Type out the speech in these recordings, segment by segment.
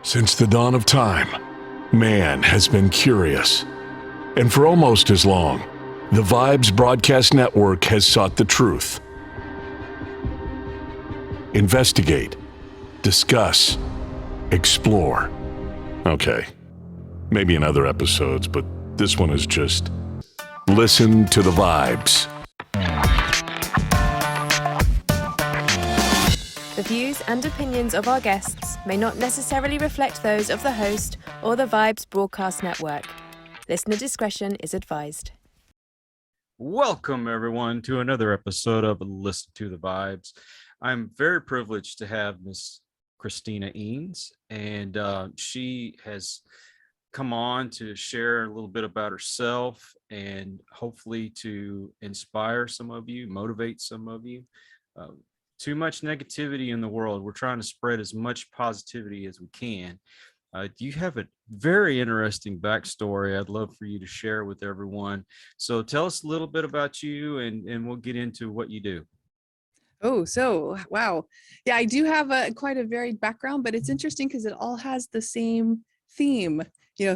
Since the dawn of time, man has been curious. And for almost as long, the Vibes Broadcast Network has sought the truth. Investigate, discuss, explore. Okay, maybe in other episodes, but this one is just listen to the vibes. The views and opinions of our guests may not necessarily reflect those of the host or the Vibes Broadcast Network. Listener discretion is advised. Welcome, everyone, to another episode of Listen to the Vibes. I'm very privileged to have Miss Christina Eanes, and she has come on to share a little bit about herself and hopefully to inspire some of you, motivate some of you. Too much negativity in the world. We're trying to spread as much positivity as we can. You have a very interesting backstory I'd love for you to share with everyone. So tell us a little bit about you and we'll get into what you do. Wow. Yeah, I do have quite a varied background, but it's interesting because it all has the same theme,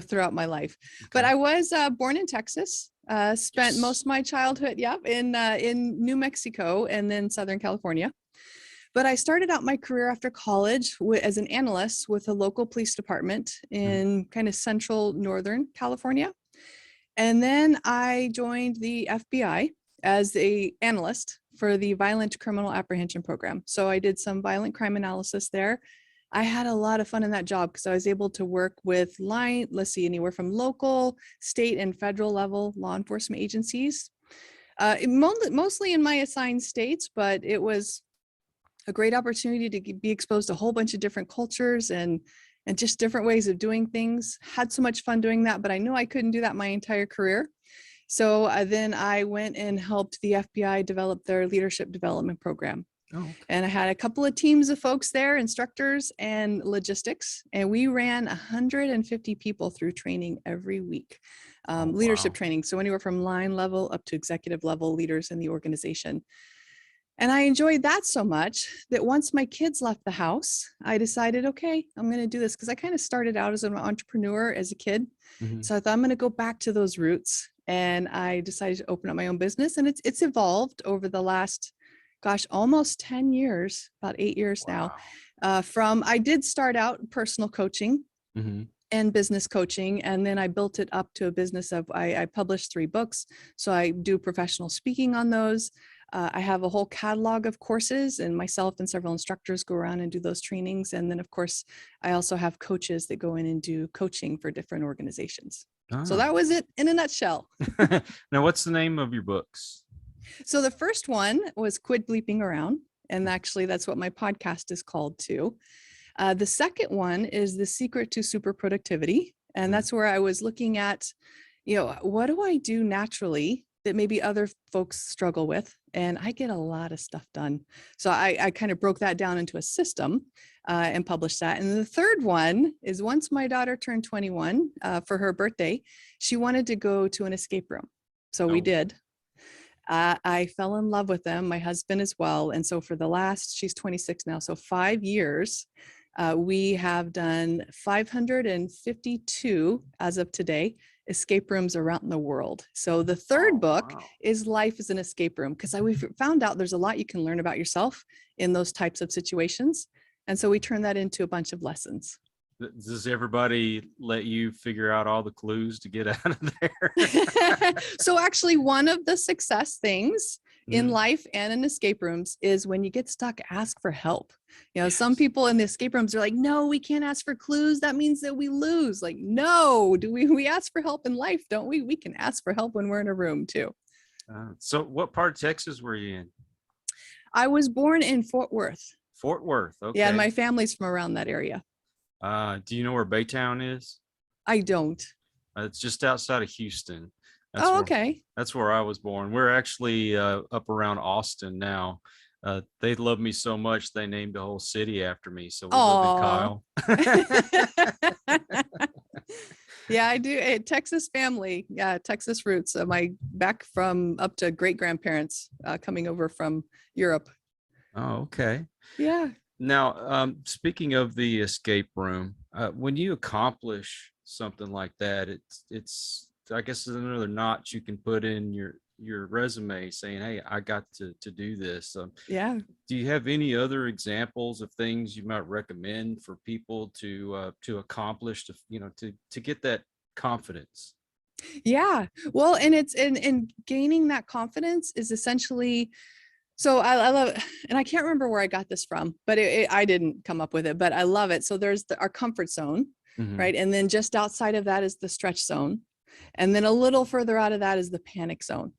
throughout my life. Okay. But I was born in Texas, spent most of my childhood, in New Mexico and then Southern California. But I started out my career after college as an analyst with a local police department in kind of central Northern California. And then I joined the FBI as an analyst for the Violent Criminal Apprehension Program. So I did some violent crime analysis there. I had a lot of fun in that job because I was able to work with anywhere from local, state, and federal level law enforcement agencies, mostly in my assigned states, but it was a great opportunity to be exposed to a whole bunch of different cultures and just different ways of doing things. Had so much fun doing that, but I knew I couldn't do that my entire career. So then I went and helped the FBI develop their leadership development program. Oh, okay. And I had a couple of teams of folks there, instructors and logistics, and we ran 150 people through training every week, leadership training. So anywhere from line level up to executive level leaders in the organization. And I enjoyed that so much that once my kids left the house, I decided, okay, I'm going to do this because I kind of started out as an entrepreneur as a kid. Mm-hmm. So I thought I'm going to go back to those roots. And I decided to open up my own business. And it's evolved over the last, almost 10 years, about 8 years now. I did start out personal coaching and business coaching. And then I built it up to a business I published 3 books. So I do professional speaking on those. I have a whole catalog of courses, and myself and several instructors go around and do those trainings. And then, of course, I also have coaches that go in and do coaching for different organizations. So that was it in a nutshell. Now, what's the name of your books? So the first one was Quit Bleeping Around. And actually, that's what my podcast is called too. The second one is The Secret to Super Productivity. And that's where I was looking at, what do I do naturally that maybe other folks struggle with? And I get a lot of stuff done. So I kind of broke that down into a system and published that. And the third one is once my daughter turned 21 for her birthday, she wanted to go to an escape room. So we did. I fell in love with them, my husband as well. And so for she's 26 now, so 5 years, we have done 552 as of today escape rooms around the world. So the third book is Life as an Escape Room, because we found out there's a lot you can learn about yourself in those types of situations. And so we turn that into a bunch of lessons. Does everybody let you figure out all the clues to get out of there? So actually, one of the success things in life and in escape rooms is when you get stuck, ask for help. Some people in the escape rooms are like, no, we can't ask for clues. That means that we lose. Like, no, we ask for help in life, don't we? We can ask for help when we're in a room too. So what part of Texas were you in? I was born in Fort Worth. Fort Worth. Okay. Yeah. And my family's from around that area. Do you know where Baytown is? I don't. It's just outside of Houston. Okay. That's where I was born. We're actually up around Austin now. They love me so much they named a whole city after me. So we live in Kyle. Yeah, I do. A Texas family. Yeah, Texas roots. My back from up to great grandparents coming over from Europe. Oh, okay. Yeah. Now, speaking of the escape room, When you accomplish something like that, it's I guess it's another notch you can put in your resume saying, hey, I got to do this. Yeah. Do you have any other examples of things you might recommend for people to accomplish, to get that confidence? Yeah. Well, and it's and gaining that confidence is essentially, so I love it. And I can't remember where I got this from, but I didn't come up with it, but I love it. So there's our comfort zone, Mhm. right? And then just outside of that is the stretch zone. And then a little further out of that is the panic zone.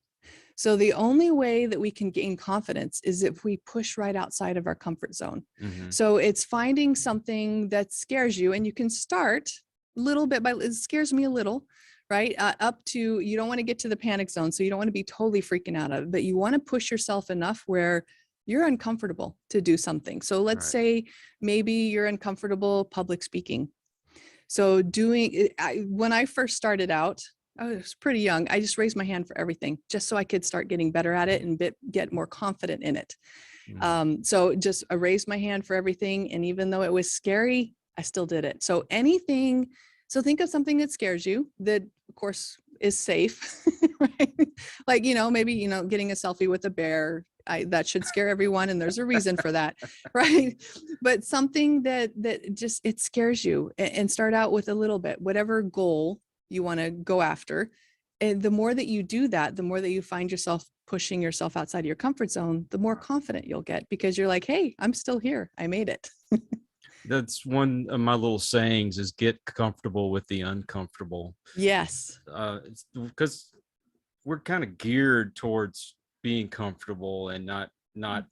So the only way that we can gain confidence is if we push right outside of our comfort zone. Mhm. So it's finding something that scares you, and you can start little bit by, it scares me a little, right? Up to, you don't want to get to the panic zone. So you don't want to be totally freaking out of it, but you want to push yourself enough where you're uncomfortable to do something. So let's Right. say maybe you're uncomfortable public speaking. So doing it, when I first started out, I was pretty young. I just raised my hand for everything just so I could start getting better at it and get more confident in it. Mhm. So just I raised my hand for everything. And even though it was scary, I still did it. So anything, so think of something that scares you that of course is safe, right? Like, maybe, getting a selfie with a bear, that should scare everyone. And there's a reason for that, right? But something that just, it scares you, and start out with a little bit, whatever goal you want to go after. And the more that you do that, the more that you find yourself pushing yourself outside of your comfort zone, the more confident you'll get, because you're like, hey, I'm still here. I made it. That's one of my little sayings, is get comfortable with the uncomfortable. Yes. It's because we're kind of geared towards being comfortable and not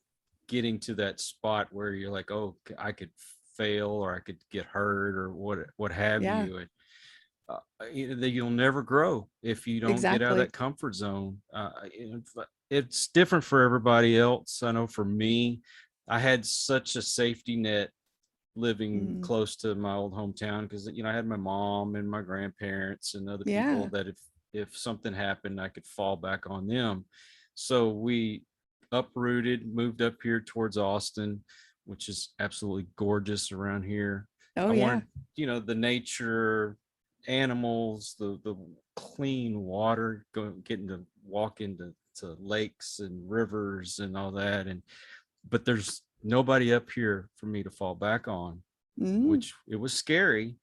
getting to that spot where you're like, oh, I could fail, or I could get hurt, or what have Yeah, you. And that you'll never grow if you don't get out of exactly. that comfort zone. It's different for everybody else. I know for me, I had such a safety net living Mm, close to my old hometown, because I had my mom and my grandparents and other people yeah. that if something happened, I could fall back on them. So we uprooted, moved up here towards Austin, which is absolutely gorgeous around here. Oh, I yeah. wanted, the nature, animals, the clean water, getting to walk into lakes and rivers and all that. But there's nobody up here for me to fall back on, Mm, which it was scary,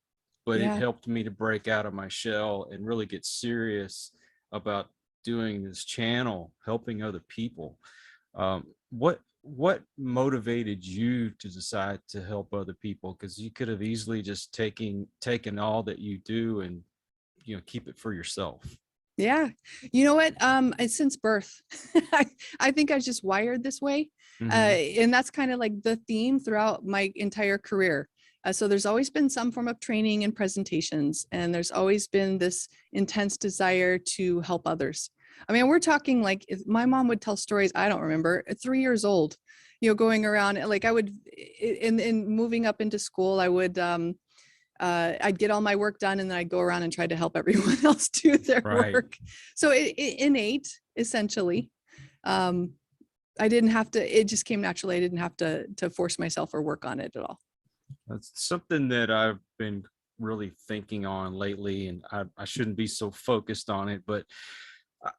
but it yeah. helped me to break out of my shell and really get serious about doing this channel, helping other people. What motivated you to decide to help other people? Because you could have easily just taken all that you do and keep it for yourself. Yeah. You know what? Since birth, I think I was just wired this way. Mm-hmm. And that's kind of like the theme throughout my entire career. So there's always been some form of training and presentations, and there's always been this intense desire to help others. I mean, we're talking like, if my mom would tell stories, I don't remember, at 3 years old, going around, like I would, in moving up into school, I would, I'd get all my work done, and then I'd go around and try to help everyone else do their Right. work. So it innate, essentially. Um, I didn't have to, it just came naturally. I didn't have to force myself or work on it at all. That's something that I've been really thinking on lately, and I shouldn't be so focused on it, but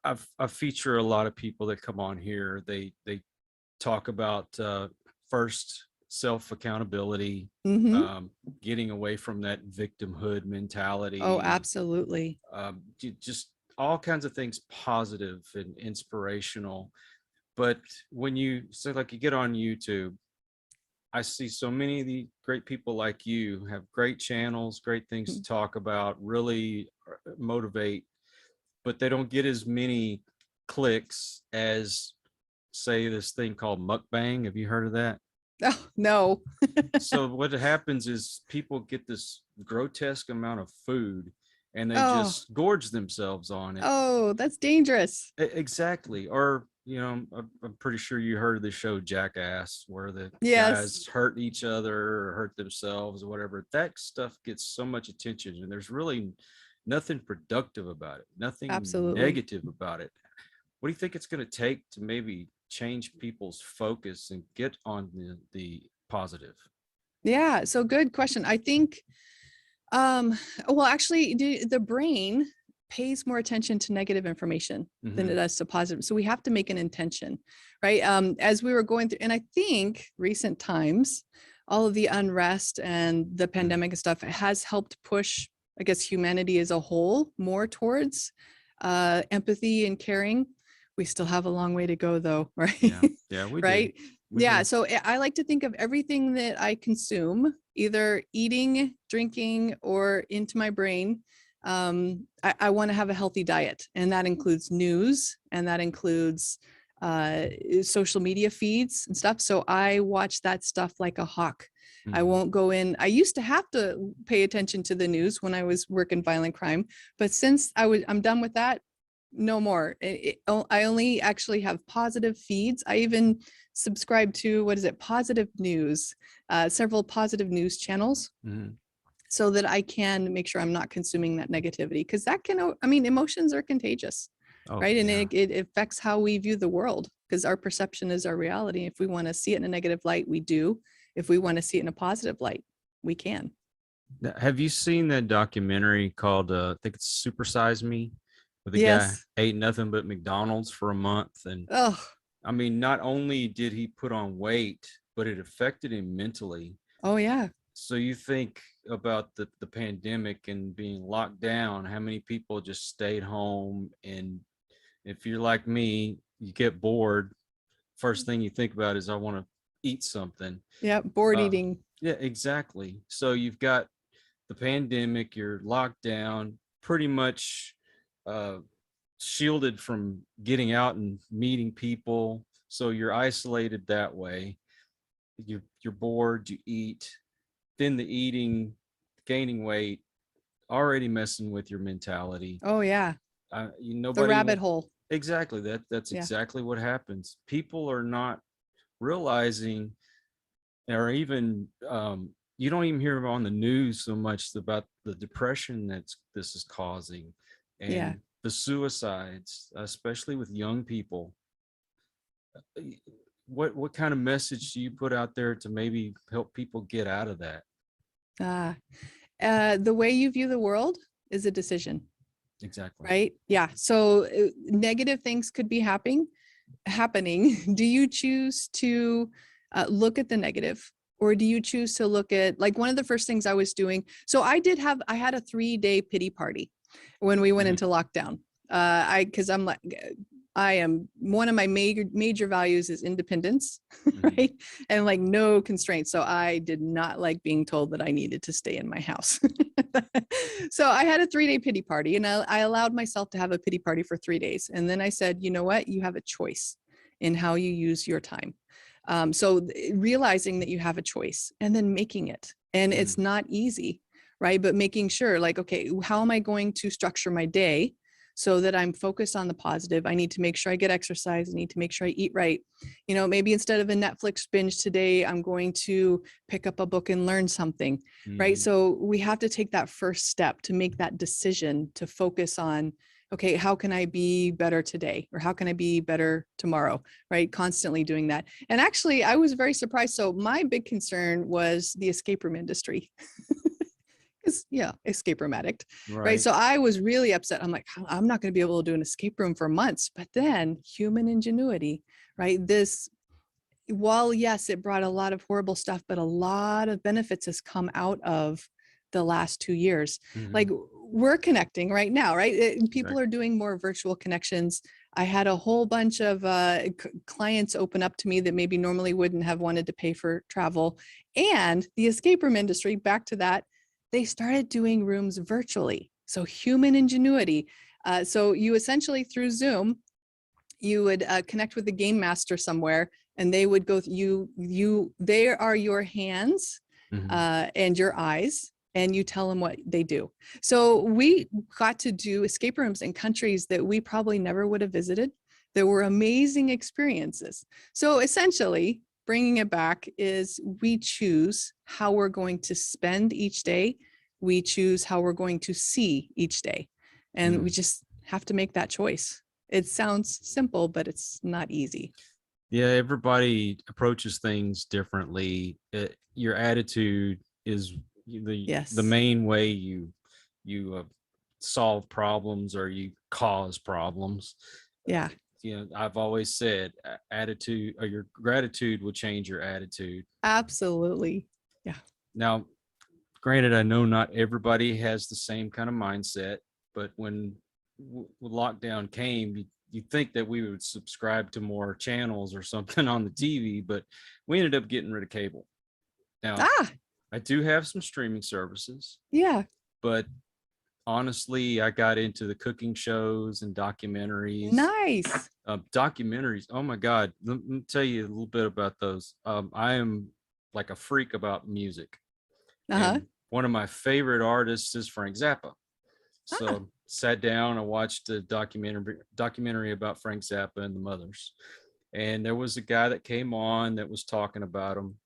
I feature a lot of people that come on here. They talk about first self accountability, Hmm. getting away from that victimhood Oh, mentality, absolutely. just all kinds of things positive and inspirational. But when you say, like, you get on YouTube, I see so many of the great people like you have great channels, great things to Mm. talk about, really motivate, but they don't get as many clicks as, say, this thing called mukbang. Have you heard of that? Oh, no. So what happens is people get this grotesque amount of food and they Oh, just gorge themselves on it. oh, that's dangerous. Exactly. Or, I'm pretty sure you heard of the show Jackass, where the Yes, guys hurt each other or hurt themselves or whatever. That stuff gets so much attention, and there's really nothing productive about it, nothing absolutely. negative about it. What do you think it's going to take to maybe change people's focus and get on the positive? Yeah. So good question. I think Well, actually, the brain pays more attention to negative information than it does to positive. So we have to make an intention, right? As we were going through, and I think recent times, all of the unrest and the pandemic and stuff has helped push, I guess, humanity as a whole more towards empathy and caring. We still have a long way to go though, right? Yeah, we Right. do. We Yeah. do. So I like to think of everything that I consume, either eating, drinking, or into my brain. I want to have a healthy diet, and that includes news, and that includes social media feeds and stuff. So I watch that stuff like a hawk. I won't go in. I used to have to pay attention to the news when I was working violent crime, but since I'm done with that, no more. I only actually have positive feeds. I even subscribe to, what is it, positive news, several positive news channels, so that I can make sure I'm not consuming that negativity, because that can, I mean, emotions are contagious, right? And it affects how we view the world, because our perception is our reality. If we want to see it in a negative light, we do. If we want to see it in a positive light, we can. Have you seen that documentary called, I think it's Super Size Me, where the guy ate nothing but McDonald's for a month? And I mean, not only did he put on weight, but it affected him mentally. Oh, yeah. So you think about the pandemic and being locked down, how many people just stayed home? And if you're like me, you get bored. First thing you think about is, I want to eat something. Yeah, bored eating. Yeah, exactly. So you've got the pandemic, you're locked down, pretty much shielded from getting out and meeting people. So you're isolated that way. You're bored, you eat. Then the eating, gaining weight, already messing with your mentality. Oh, yeah. Nobody the rabbit hole. Exactly. That's exactly what happens. People are not realizing, or even you don't even hear on the news so much about the depression this is causing, and the suicides, especially with young people. What kind of message do you put out there to maybe help people get out of that? The way you view the world is a decision. Exactly. Right? Yeah. So negative things could be happening. Do you choose to look at the negative, or do you choose to look at, like, one of the first things I was doing? So I had a 3-day pity party when we went into lockdown. Because I'm like, I am, one of my major values is independence, right? And like no constraints. So I did not like being told that I needed to stay in my house. So I had a 3-day pity party, and I allowed myself to have a pity party for 3 days. And then I said, you know what? You have a choice in how you use your time. So realizing that you have a choice and then making it, and it's not easy, right? But making sure, like, okay, how am I going to structure my day so that I'm focused on the positive? I need to make sure I get exercise. I need to make sure I eat right. You know, maybe instead of a Netflix binge today, I'm going to pick up a book and learn something, right? So we have to take that first step to make that decision to focus on, okay, how can I be better today? Or how can I be better tomorrow, right? Constantly doing that. And actually, I was very surprised. So my big concern was the escape room industry. Because escape room addict, right? So I was really upset. I'm like, I'm not going to be able to do an escape room for months. But then human ingenuity, right? While yes, it brought a lot of horrible stuff, but a lot of benefits has come out of the last 2 years. Like, we're connecting right now, right? People are doing more virtual connections. I had a whole bunch of clients open up to me that maybe normally wouldn't have wanted to pay for travel. And the escape room industry, back to that, they started doing rooms virtually. So human ingenuity. So you essentially, through Zoom, you would connect with the game master somewhere, and they would go, they are your hands and your eyes, and you tell them what they do. So we got to do escape rooms in countries that we probably never would have visited. There were amazing experiences. So essentially, bringing it back is, we choose how we're going to spend each day. We choose how we're going to see each day. And we just have to make that choice. It sounds simple, but it's not easy. Yeah, everybody approaches things differently. Your attitude is the main way you solve problems or you cause problems. Yeah. I've always said attitude or your gratitude will change your attitude. Absolutely. Yeah. Now, granted, I know not everybody has the same kind of mindset, but when lockdown came, you'd think that we would subscribe to more channels or something on the TV, but we ended up getting rid of cable. Now, I do have some streaming services. Yeah. But honestly, I got into the cooking shows and documentaries. Nice. Documentaries. Oh my God. Let me tell you a little bit about those. I am like a freak about music. And one of my favorite artists is Frank Zappa. So sat down and watched a documentary about Frank Zappa and the Mothers. And there was a guy that came on that was talking about him.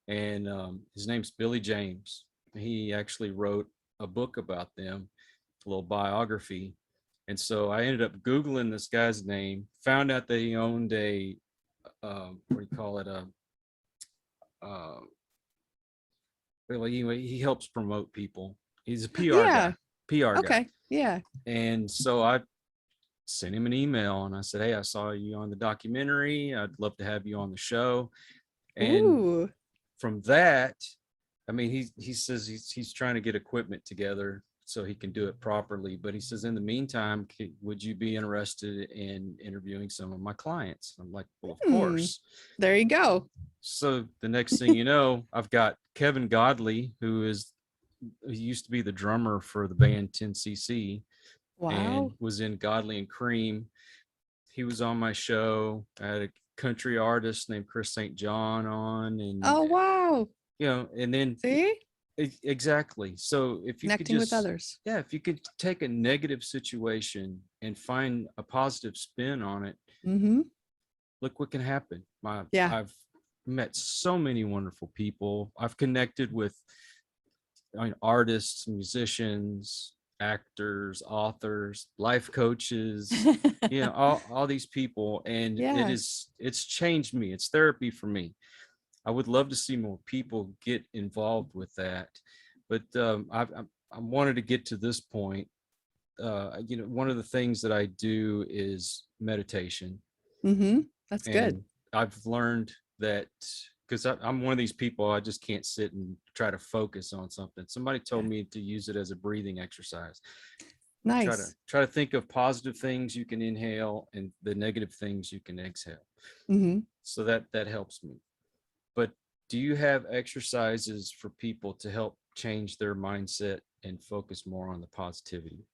And his name's Billy James. He actually wrote a book about them, a little biography. And so I ended up Googling this guy's name, found out that he owned a, what do you call it? Well, anyway, he helps promote people. He's a PR guy. PR guy. Yeah. And so I sent him an email and I said, hey, I saw you on the documentary. I'd love to have you on the show. And from that, I mean, he says he's trying to get equipment together so he can do it properly. But he says, in the meantime, would you be interested in interviewing some of my clients? I'm like, well, of course. There you go. So the next thing you know, I've got Kevin Godley, he used to be the drummer for the band 10cc. Wow. And was in Godley and Cream. He was on my show. I had a country artist named Chris St. John on. And wow. And then exactly. So if you connecting could just, with others. Yeah, if you could take a negative situation and find a positive spin on it, look what can happen. I've met so many wonderful people. I've connected with artists, musicians, actors, authors, life coaches, all these people. And it's changed me. It's therapy for me. I would love to see more people get involved with that. But I wanted to get to this point. One of the things that I do is meditation. That's good. I've learned that because I'm one of these people, I just can't sit and try to focus on something. Somebody told me to use it as a breathing exercise. Nice. Try to think of positive things you can inhale and the negative things you can exhale. So that helps me. But do you have exercises for people to help change their mindset and focus more on the positivity?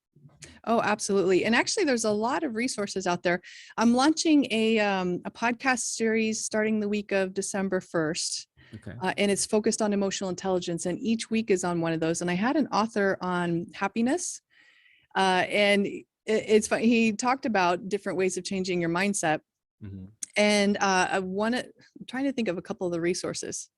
Oh, absolutely. And actually, there's a lot of resources out there. I'm launching a podcast series starting the week of December 1st. Okay. And it's focused on emotional intelligence. And each week is on one of those. And I had an author on happiness. And it's fun. He talked about different ways of changing your mindset. And I'm trying to think of a couple of the resources.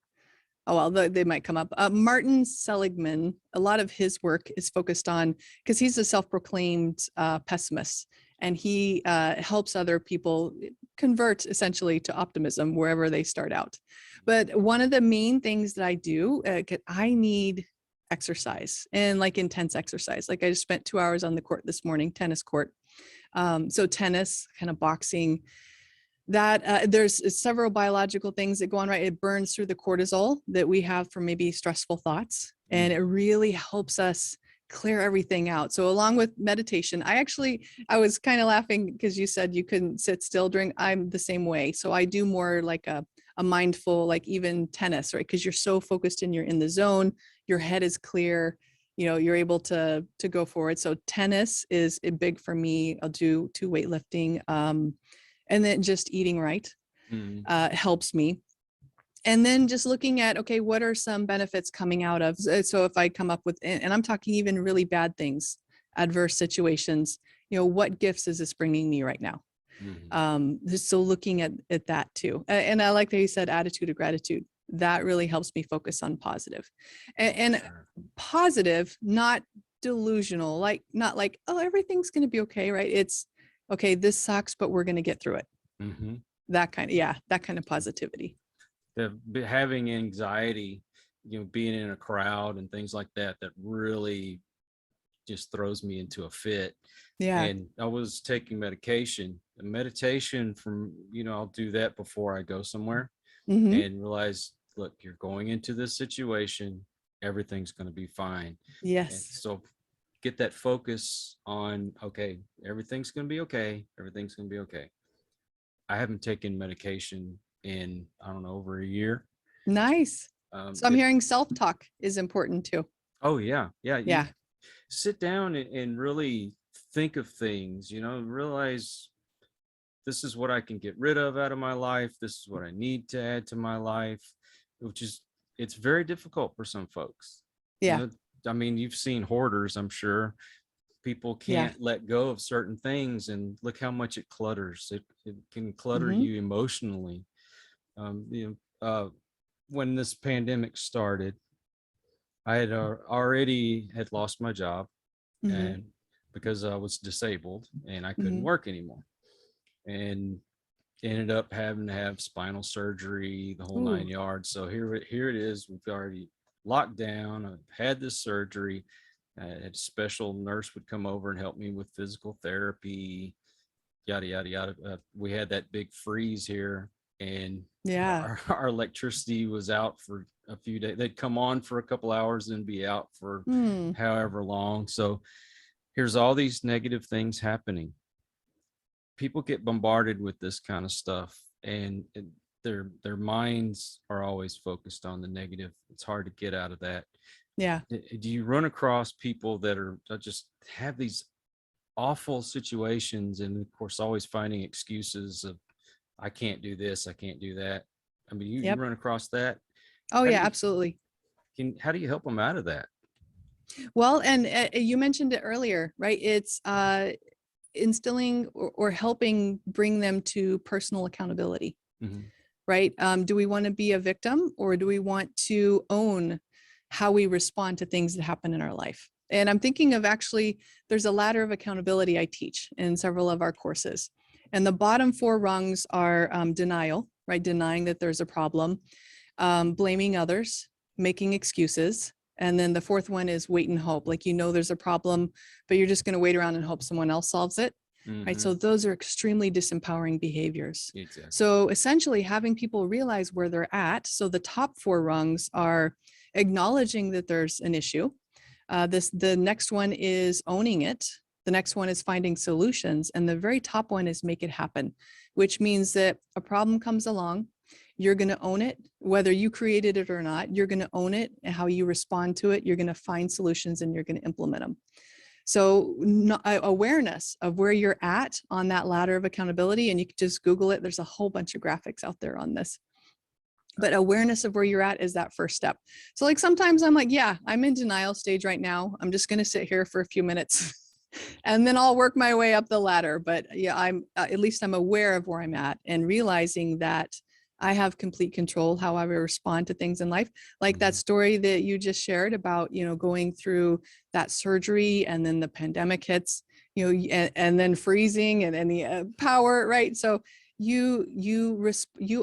Oh, well, they might come up. Martin Seligman, a lot of his work is focused on, because he's a self-proclaimed pessimist, and he helps other people convert essentially to optimism wherever they start out. But one of the main things that I do, I need exercise, and like intense exercise. Like I just spent 2 hours on the court this morning, tennis court. So tennis, kind of boxing, that there's several biological things that go on, right? It burns through the cortisol that we have from maybe stressful thoughts, and it really helps us clear everything out. So along with meditation, I was kind of laughing because you said you couldn't sit still I'm the same way. So I do more like a mindful, like even tennis, right? Because you're so focused and you're in the zone, your head is clear, you're able to go forward. So tennis is big for me. I'll do weightlifting. And then just eating right helps me. And then just looking at, okay, what are some benefits coming out of? So if I come up with, and I'm talking even really bad things, adverse situations, what gifts is this bringing me right now? So looking at that too. And I like that you said attitude of gratitude. That really helps me focus on positive. And positive, not delusional, not like, oh, everything's going to be okay, right? It's, okay, this sucks, but we're going to get through it. That kind of positivity. Having anxiety, being in a crowd and things like that, that really just throws me into a fit. Yeah. And I was taking meditation from, I'll do that before I go somewhere Hmm. and realize, look, you're going into this situation, everything's going to be fine. And Yes. so get that focus on, okay, everything's going to be okay. Everything's going to be okay. I haven't taken medication in, I don't know, over a year. Nice. So I'm hearing self-talk is important too. Oh yeah. Yeah. You Yeah. sit down and really think of things, realize this is what I can get rid of out of my life. This is what I need to add to my life, which is, it's very difficult for some folks. Yeah. I mean, you've seen hoarders, I'm sure. People Yeah. can't let go of certain things, and look how much it clutters. It can clutter Hmm. you emotionally. When this pandemic started, I had already had lost my job, Hmm. and because I was disabled and I couldn't Hmm. work anymore, and ended up having to have spinal surgery, the whole Ooh. 9 yards. So here it is. We've already locked down. I've had this surgery. A special nurse would come over and help me with physical therapy, yada, yada, yada. We had that big freeze here, and Yeah. our electricity was out for a few days. They'd come on for a couple hours and be out for Hmm. however long. So here's all these negative things happening. People get bombarded with this kind of stuff, and their minds are always focused on the negative. It's hard to get out of that. Yeah. Do you run across people that just have these awful situations, and of course always finding excuses of, I can't do this, I can't do that? I mean, you Yep. run across that? Oh How do yeah, you absolutely. how do you help them out of that? Well, and you mentioned it earlier, right? It's instilling or helping bring them to personal accountability, Mhm. right? Do we want to be a victim, or do we want to own how we respond to things that happen in our life? And I'm thinking of, actually, there's a ladder of accountability I teach in several of our courses. And the bottom four rungs are denial, right? Denying that there's a problem, blaming others, making excuses. And then the fourth one is wait and hope. Like, there's a problem, but you're just going to wait around and hope someone else solves it. Right. So Mhm. those are extremely disempowering behaviors. Exactly. So essentially having people realize where they're at. So the top four rungs are acknowledging that there's an issue. The next one is owning it. The next one is finding solutions. And the very top one is make it happen, which means that a problem comes along, you're going to own it, whether you created it or not. You're going to own it and how you respond to it. You're going to find solutions and you're going to implement them. So awareness of where you're at on that ladder of accountability, and you can just Google it. There's a whole bunch of graphics out there on this. But awareness of where you're at is that first step. So like sometimes I'm like, yeah, I'm in denial stage right now. I'm just going to sit here for a few minutes and then I'll work my way up the ladder. But yeah, at least I'm aware of where I'm at and realizing that I have complete control how I respond to things in life. Like that story that you just shared about, going through that surgery and then the pandemic hits, and then freezing and the power, right? So you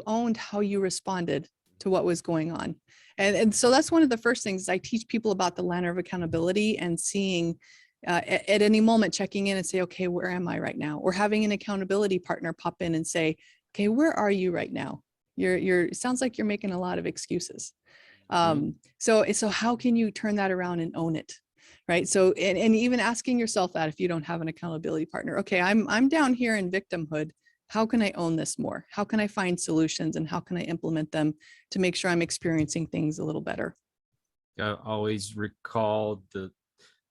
owned how you responded to what was going on. And so that's one of the first things I teach people about the ladder of accountability, and seeing at any moment, checking in and say, okay, where am I right now? Or having an accountability partner pop in and say, okay, where are you right now? It sounds like you're making a lot of excuses. So how can you turn that around and own it? Right. So, and even asking yourself that if you don't have an accountability partner, okay, I'm down here in victimhood. How can I own this more? How can I find solutions, and how can I implement them to make sure I'm experiencing things a little better? I always recalled the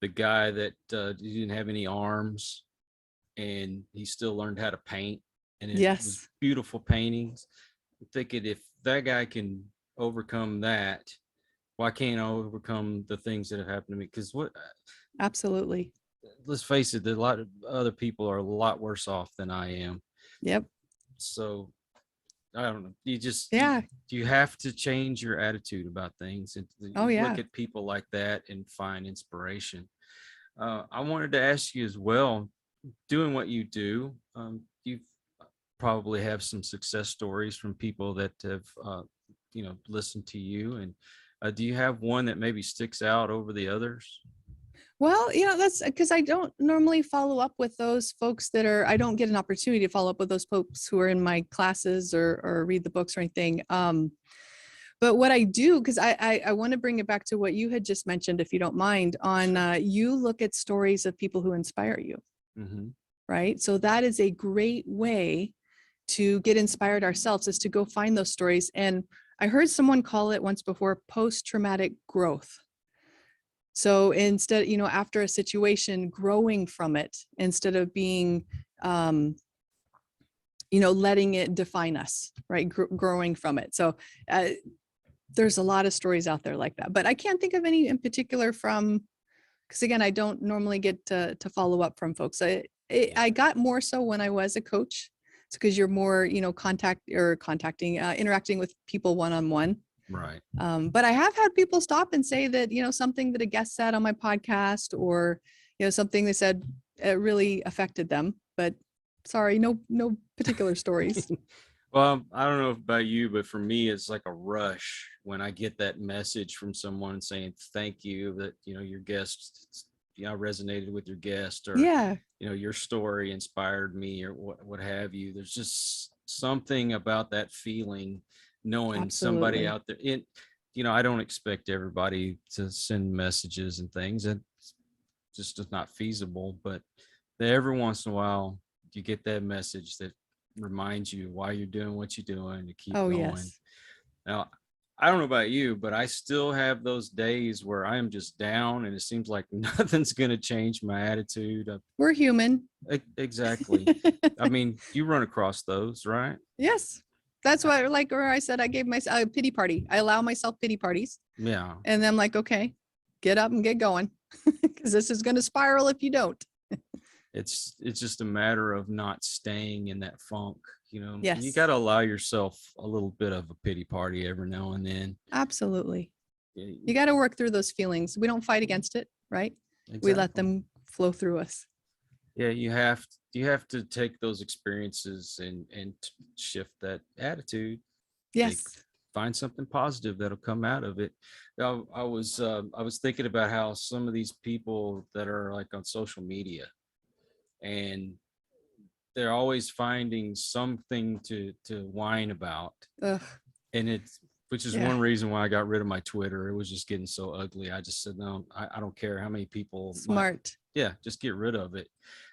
guy that didn't have any arms, and he still learned how to paint, and it was Yes, beautiful paintings. I'm thinking, if that guy can overcome that, why can't I overcome the things that have happened to me? Because absolutely. let's face it, a lot of other people are a lot worse off than I am. Yep. So I don't know. Yeah. You have to change your attitude about things, and Oh, you look yeah. at people like that and find inspiration. I wanted to ask you as well, doing what you do, you probably have some success stories from people that have, listened to you. And Do you have one that maybe sticks out over the others? Well, that's because I don't normally follow up with those folks I don't get an opportunity to follow up with those folks who are in my classes or read the books or anything. But what I do, because I want to bring it back to what you had just mentioned, if you don't mind, on you look at stories of people who inspire you, right? So that is a great way to get inspired ourselves, is to go find those stories. And I heard someone call it once before post-traumatic growth. So instead, after a situation, growing from it instead of being, letting it define us, right? Growing from it. So there's a lot of stories out there like that, but I can't think of any in particular because again, I don't normally get to follow up from folks. I got more so when I was a coach. It's because you're more, interacting with people one-on-one. Right. But I have had people stop and say that, something that a guest said on my podcast, or, something they said really affected them, but sorry, no particular stories. Well, I don't know about you, but for me, it's like a rush when I get that message from someone saying, thank you, that, your guest, I resonated with your guest, or, yeah, your story inspired me, or what have you. There's just something about that feeling, knowing somebody absolutely. out there. I don't expect everybody to send messages and things. It just is not feasible, but every once in a while you get that message that reminds you why you're doing what you're doing, to keep going. Yes. Now, I don't know about you, but I still have those days where I am just down and it seems like nothing's going to change my attitude. We're human. Exactly. I mean, you run across those, right? Yes. That's why, like, where I said, I gave myself a pity party. I allow myself pity parties. Yeah. And then I'm like, okay, get up and get going, because this is going to spiral if you don't. It's just a matter of not staying in that funk. Yes. You got to allow yourself a little bit of a pity party every now and then. Absolutely. You got to work through those feelings. We don't fight against it, right? Exactly. We let them flow through us. Yeah, you have to take those experiences and shift that attitude. Yes. Find something positive that'll come out of it. I was thinking about how some of these people that are like on social media, and they're always finding something to whine about. Ugh. And which is one reason why I got rid of my Twitter. It was just getting so ugly. I just said, no, I don't care how many people. Smart. Just get rid of it.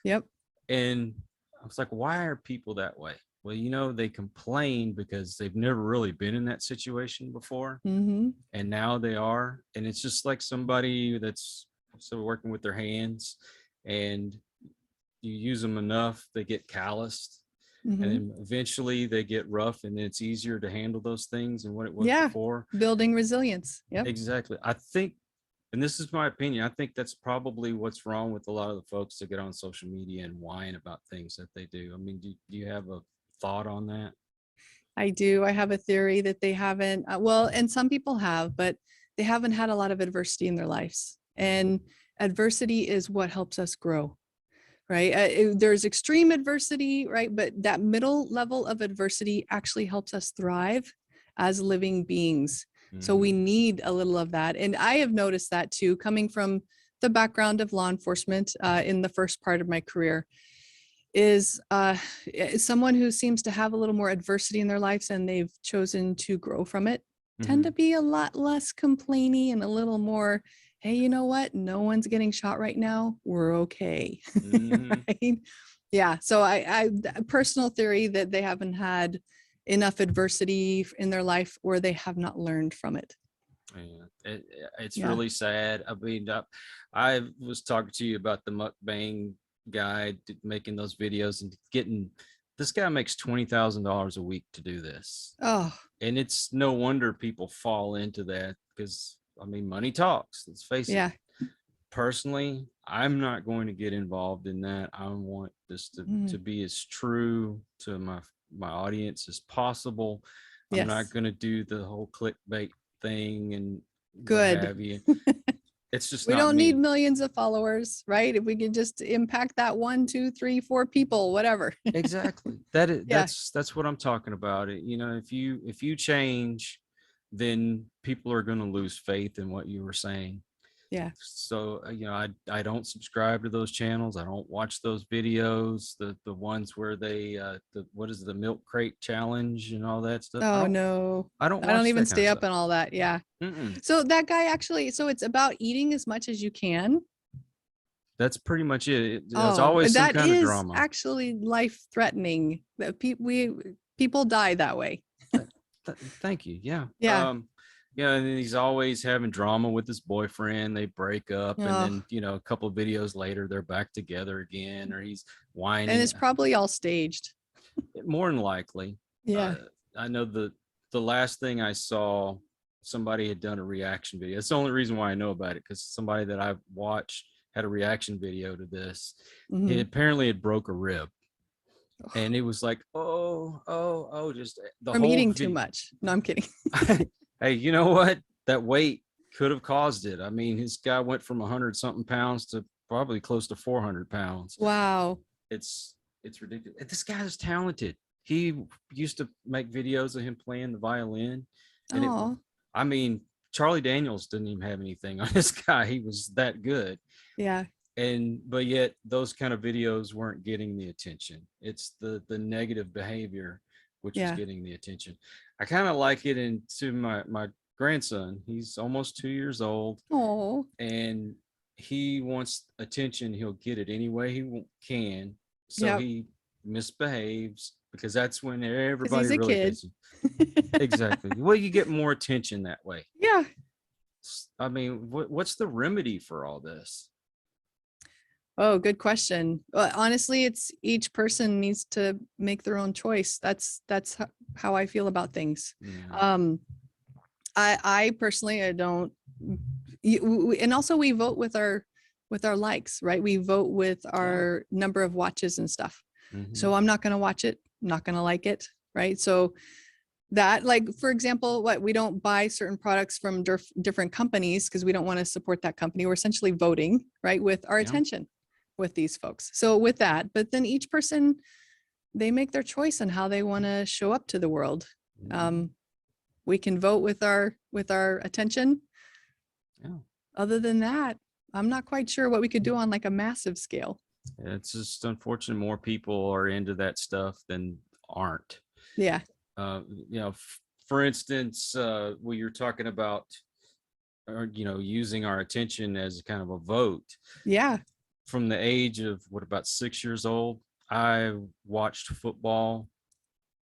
Yep. And I was like, why are people that way? Well, they complain because they've never really been in that situation before. Mm-hmm. And now they are. And it's just like somebody that's still working with their hands, and you use them enough, they get calloused. Mm-hmm. And then eventually they get rough, and it's easier to handle those things than what it was before. Building resilience. Yep. Exactly. I think, and this is my opinion, I think that's probably what's wrong with a lot of the folks that get on social media and whine about things that they do. I mean, do you have a thought on that? I do. I have a theory that they haven't, and some people have, but they haven't had a lot of adversity in their lives. And adversity is what helps us grow, right? There's extreme adversity, right? But that middle level of adversity actually helps us thrive as living beings. So we need a little of that. And I have noticed that too, coming from the background of law enforcement in the first part of my career, is someone who seems to have a little more adversity in their lives and they've chosen to grow from it, tend to be a lot less complaining and a little more, hey, you know what? No one's getting shot right now. We're okay. Right? Yeah. So I personal theory that they haven't had enough adversity in their life, or they have not learned from it. Yeah, it's really sad. I mean, I was talking to you about the mukbang guy making those videos and this guy makes $20,000 a week to do this. Oh, and it's no wonder people fall into that, because I mean, money talks. Let's face it. Personally, I'm not going to get involved in that. I want this to be as true to my audience as possible. I'm not going to do the whole clickbait thing and what have you. It's just we don't need millions of followers, right? If we can just impact that 1, 2, 3, 4 people, whatever. Exactly. That's what I'm talking about. If you change then people are going to lose faith in what you were saying. Yeah. So, I don't subscribe to those channels. I don't watch those videos, the ones where they, what is it, the milk crate challenge and all that stuff. Oh no. I don't I don't watch even that kind stay of up stuff. and all that. Yeah. Mm-mm. So that guy actually, so it's about eating as much as you can. That's pretty much it. It's Oh, always some that kind of is drama. actually life threatening. That people die that way. Thank you. Yeah. Yeah. And then he's always having drama with his boyfriend. They break up, and Oh, then a couple of videos later, they're back together again, or he's and whining. it's probably all staged. More than likely. Yeah. I know the last thing I saw, somebody had done a reaction video. That's the only reason why I know about it, because somebody that I've watched had a reaction video to this. Mhm. It apparently had broke a rib. And it was like, just the I'm whole eating too video. much. No, I'm kidding. Hey, you know what? That weight could have caused it. I mean, his guy went from 100 something pounds to probably close to 400 pounds. Wow. It's ridiculous. This guy is talented. He used to make videos of him playing the violin. And Oh, I mean, Charlie Daniels didn't even have anything on this guy. He was that good. yeah. But yet those kind of videos weren't getting the attention. It's the negative behavior which was Yeah. getting the attention. I kind of like it into my grandson. He's almost 2 years old, Oh, and he wants attention. He'll get it any way he can. So Yep. he misbehaves, because that's when 'cause everybody he's a really kid. pays. Exactly. Well, you get more attention that way. Yeah. I mean, what's the remedy for all this? Oh, good question. Well, honestly, it's each person needs to make their own choice. That's how I feel about things. Yeah. I personally, I don't, and also we vote with our likes, right? We vote with our number of watches and stuff. Mhm. So I'm not going to watch it. I'm not going to like it. Right. So that, like, for example, we don't buy certain products from different companies because we don't want to support that company. We're essentially voting, right, with our Yeah. attention with these folks. So with that, but then each person, they make their choice on how they want to show up to the world. Mhm. We can vote with our attention. Yeah. Other than that, I'm not quite sure what we could do on like a massive scale. It's just unfortunate more people are into that stuff than aren't. Yeah. For instance, when you're talking about, using our attention as kind of a vote. Yeah. From the age of about 6 years old, I watched football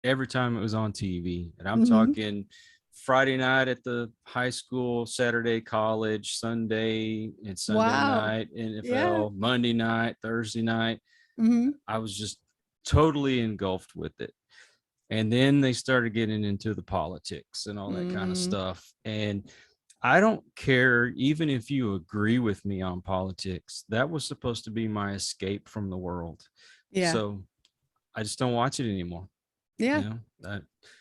every time it was on TV. And I'm Mhm. talking Friday night at the high school, Saturday college, Sunday and Sunday Wow. night NFL, Yeah. Monday night, Thursday night. Mhm. I was just totally engulfed with it. And then they started getting into the politics and all that kind of stuff. And I don't care, even if you agree with me on politics, that was supposed to be my escape from the world. Yeah. So I just don't watch it anymore. Yeah.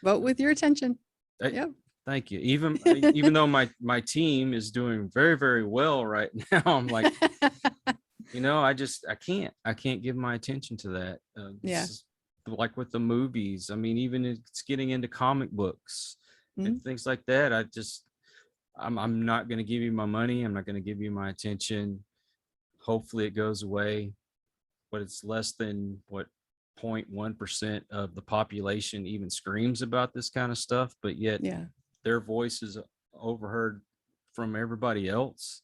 Vote with your attention. Yep. Thank you. Even though my team is doing very, very well right now, I'm like, I can't give my attention to that. Yeah. Like with the movies. I mean, even it's getting into comic books and things like that. I'm not going to give you my money. I'm not going to give you my attention. Hopefully it goes away, but it's less than 0.1% of the population even screams about this kind of stuff, but yet their voice is overheard from everybody else.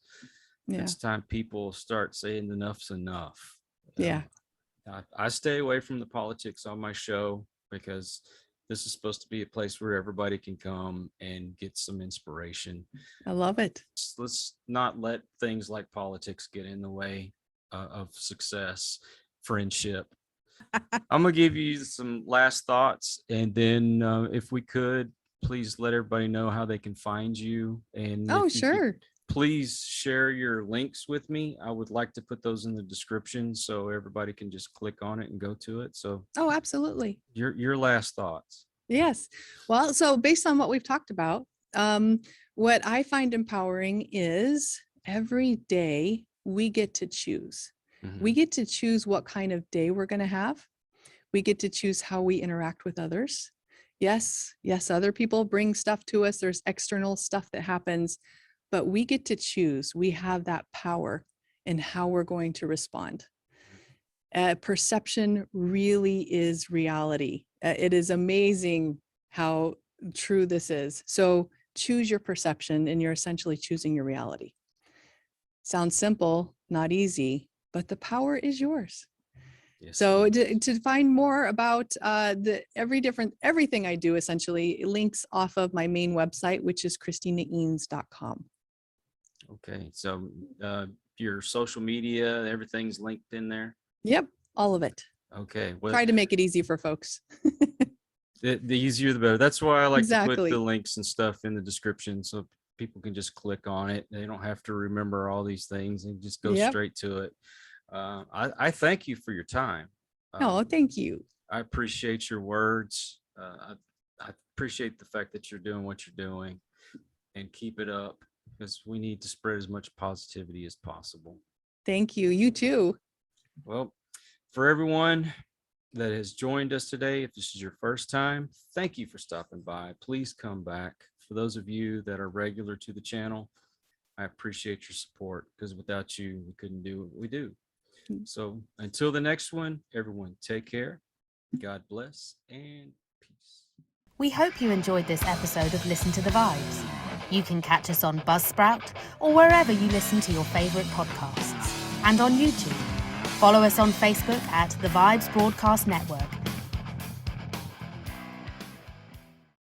Yeah. It's time people start saying enough's enough. Yeah. I stay away from the politics on my show because this is supposed to be a place where everybody can come and get some inspiration. I love it. Let's not let things like politics get in the way of success, friendship. I'm going to give you some last thoughts. And then if we could, please let everybody know how they can find you. And sure. Please share your links with me. I would like to put those in the description so everybody can just click on it and go to it. So, absolutely. Your last thoughts. Yes. Well, so based on what we've talked about, what I find empowering is every day we get to choose. Mm-hmm. We get to choose what kind of day we're going to have. We get to choose how we interact with others. Yes, other people bring stuff to us. There's external stuff that happens, but we get to choose. We have that power in how we're going to respond. Perception really is reality. It is amazing how true this is. So choose your perception, and you're essentially choosing your reality. Sounds simple, not easy, but the power is yours. Yes, So it is. to find more about everything I do, essentially links off of my main website, which is ChristinaEanes.com. Okay, so your social media, everything's linked in there. Yep, all of it. Okay, well, Try to make it easy for folks. the easier the better. That's why I like to put Exactly. the links and stuff in the description so people can just click on it. They don't have to remember all these things and just go Yep. straight to it. I thank you for your time. Oh, thank you. I appreciate your words. I appreciate the fact that you're doing what you're doing, and keep it up, because we need to spread as much positivity as possible. Thank you. You too. Well, for everyone that has joined us today, if this is your first time, thank you for stopping by. Please come back. For those of you that are regular to the channel, I appreciate your support, because without you, we couldn't do what we do. So until the next one, everyone take care. God bless and peace. We hope you enjoyed this episode of Listen to the Vibes. You can catch us on Buzzsprout or wherever you listen to your favorite podcasts, and on YouTube. Follow us on Facebook at The Vibes Broadcast Network